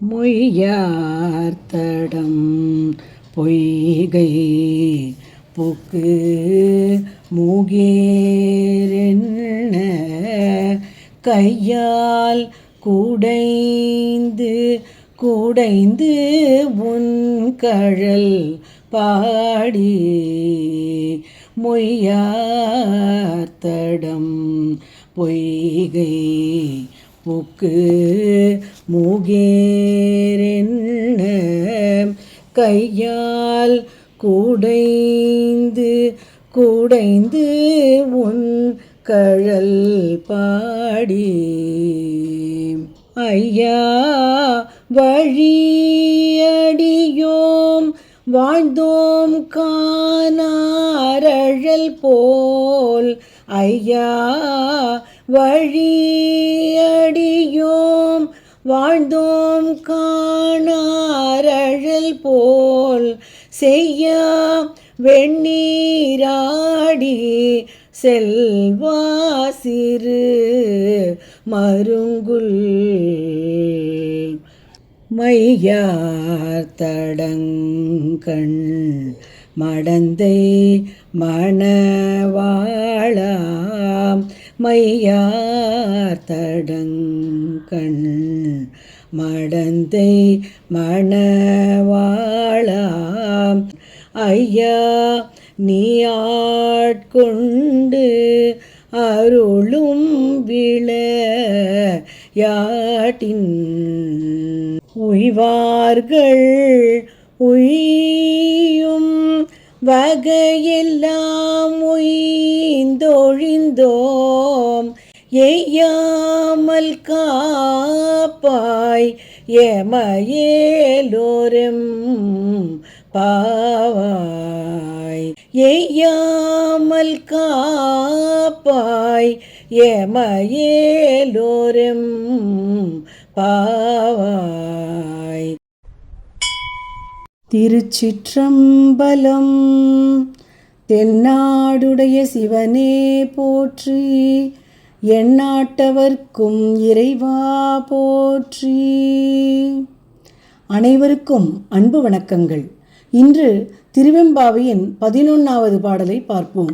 மொய்யார்த்தடம் பொய்கை book மூகேரென்ன கையால் குடைந்து குடைந்து உன் கழல் பாடி மொய்யார்த்தடம் பொய்கை புக்கு மூகேரென்ன கையால் குடைந்து குடைந்து உன் கழல் பாடி ஐயா வழியடியோம் வாழ்ந்தோம் காணாரழல் போல் ஐயா வழியடியோம் வாழ்ந்தோம் காணாரழல் போல் செய்ய வெண்ணீராடி செல்வா சிறு மருங்குல் மையார்த்தடங்கண் மடந்தை மணவாளா மையார்த்தடங்கண் மடந்தை மணவாளா ஐயா நீ ஆட்கொண்டு அருளும் விளையாட்டின் உய்வார்கள் உய்யும் வகையெல்லாம் உய்ந்தொழிந்தோம் எய்யாமல் காப்பாய் எமயேலோரும் பாவாய் எய்யாமல் காப்பாய் எமயேலோரும் பாவாய். திருச்சிற்றம்பலம். தென்னாடுடைய சிவனே போற்றி, எந்நாட்டவர்க்கும் இறைவா போற்றி. அனைவருக்கும் அன்பு வணக்கங்கள். இன்று திருவெம்பாவையின் 11வது பாடலை பார்ப்போம்.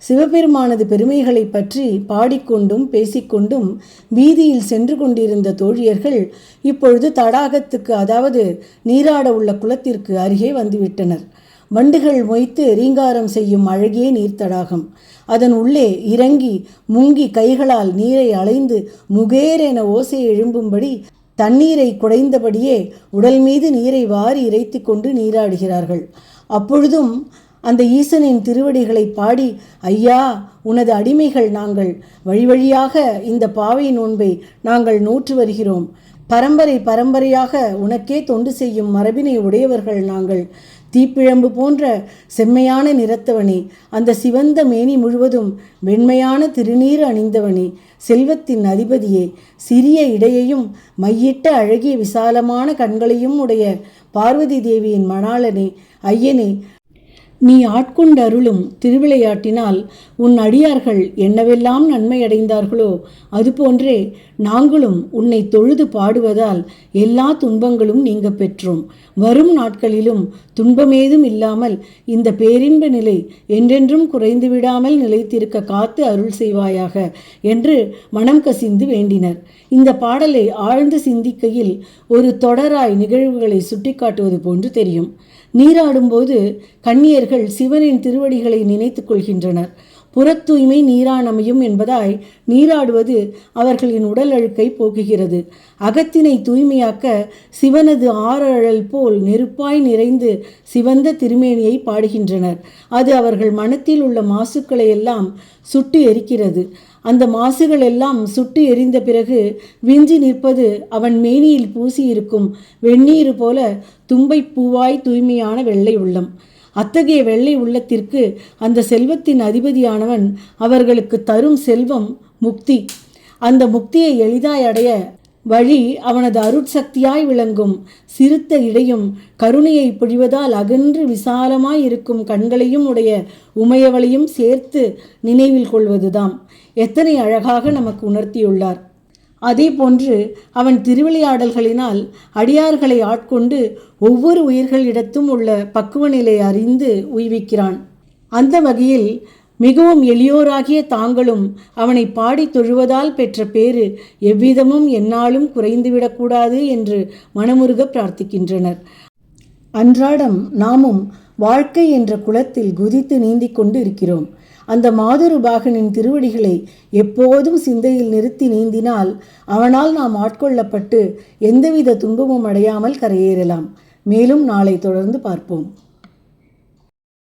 சிவபெருமானது பெருமைகளை பற்றி பாடிக்கொண்டும் பேசிக்கொண்டும் வீதியில் சென்று கொண்டிருந்த தோழியர்கள் இப்பொழுது தடாகத்துக்கு, அதாவது நீராட உள்ள குளத்திற்கு அருகே வந்துவிட்டனர். வண்டுகள் மொய்த்து ரீங்காரம் செய்யும் அழகிய நீர்த்தடாகம். அதன் உள்ளே இறங்கி முங்கி கைகளால் நீரை அலைந்து முகேரென ஓசை எழும்பும்படி தண்ணீரை குடைந்தபடியே உடல் மீது நீரை வாரி இறைத்து கொண்டு நீராடுகிறார்கள். அப்பொழுதும் அந்த ஈசனின் திருவடிகளை பாடி, ஐயா உனது அடிமைகள் நாங்கள், வழி வழியாக இந்த பாவை நோன்பை நாங்கள் நோற்று வருகிறோம். பரம்பரை பரம்பரையாக உனக்கே தொண்டு செய்யும் மரபினை உடையவர்கள் நாங்கள். தீப்பிழம்பு போன்ற செம்மையான நிறத்தவனே, அந்த சிவந்த மேனி முழுவதும் வெண்மையான திருநீர் அணிந்தவனே, செல்வத்தின் அதிபதியே, சிறிய இடையையும் மையிட்ட அழகிய விசாலமான கண்களையும் உடைய பார்வதி தேவியின் மணாளனே, ஐயனே, நீ ஆட்கொண்ட அருளும் திருவிளையாட்டினால் உன் அடியார்கள் என்னவெல்லாம் நன்மை அடைந்தார்களோ அதுபோன்றே நாங்களும் உன்னை தொழுது பாடுவதால் எல்லா துன்பங்களும் நீங்க பெற்றோம். வரும் நாட்களிலும் துன்பமேதும் இல்லாமல் இந்த பேரின்ப நிலை என்றென்றும் குறைந்து விடாமல் நிலைத்திருக்க காத்து அருள் செய்வாயாக என்று மனம் கசிந்து வேண்டினர். இந்த பாடலை ஆழ்ந்து சிந்திக்கையில் ஒரு தொடராய் நிகழ்வுகளை சுட்டிக்காட்டுவது போன்று தெரியும். நீராடும்போது கன்னியர்கள் சிவனின் திருவடிகளை நினைத்து கொள்கின்றனர். புறத்தூய்மை நீரானமையும் என்பதாய் நீராடுவது அவர்களின் உடல் அழுக்கை போக்குகிறது. அகத்தினை தூய்மையாக்க சிவனது ஆறழல் போல் நெருப்பாய் நிறைந்து சிவந்த திருமேனியை பாடுகின்றனர். அது அவர்கள் மனத்தில் உள்ள மாசுக்களை எல்லாம் சுட்டு எரிக்கிறது. அந்த மாசுகள் எல்லாம் சுட்டு எரிந்த பிறகு விஞ்சி நிற்பது அவன் மேனியில் பூசியிருக்கும் வெந்நீர் போல தும்பை பூவாய் தூய்மையான வெள்ளை உள்ளம். அத்தகைய வெள்ளை உள்ளத்திற்கு அந்த செல்வத்தின் அதிபதியானவன் அவர்களுக்கு தரும் செல்வம் முக்தி. அந்த முக்தியை எளிதாய் அடைய வழி அவனது அருட்சக்தியாய் விளங்கும் சிறுத்த இடையும் கருணையை பொழிவதால் அகன்று விசாலமாய் இருக்கும் கண்களையும் உடைய உமையவளையும் சேர்த்து நினைவில் கொள்வதுதாம். எத்தனை அழகாக நமக்கு உணர்த்தியுள்ளார். அதேபோன்று அவன் திருவிளையாடல்களினால் அடியார்களை ஆட்கொண்டு ஒவ்வொரு உயிர்களிடத்தும் உள்ள பக்குவ நிலை அறிந்து உய்விக்கிறான். அந்த வகையில் மிகவும் எளியோராகிய தாங்களும் அவனை பாடி தொழுவதால் பெற்ற பேறு எவ்விதமும் எந்நாளும் குறைந்துவிடக்கூடாது என்று மனமுருக பிரார்த்திக்கின்றனர். அன்றாடம் நாமும் வாழ்க்கை என்ற குளத்தில் குதித்து நீந்தி கொண்டு இருக்கிறோம். அந்த மாதுருபாகனின் திருவடிகளை எப்போதும் சிந்தையில் நிறுத்தி நீந்தினால் அவனால் நாம் ஆட்கொள்ளப்பட்டு எந்தவித துன்பமும் அடையாமல் கரையேறலாம். மேலும் நாளை தொடர்ந்து பார்ப்போம்.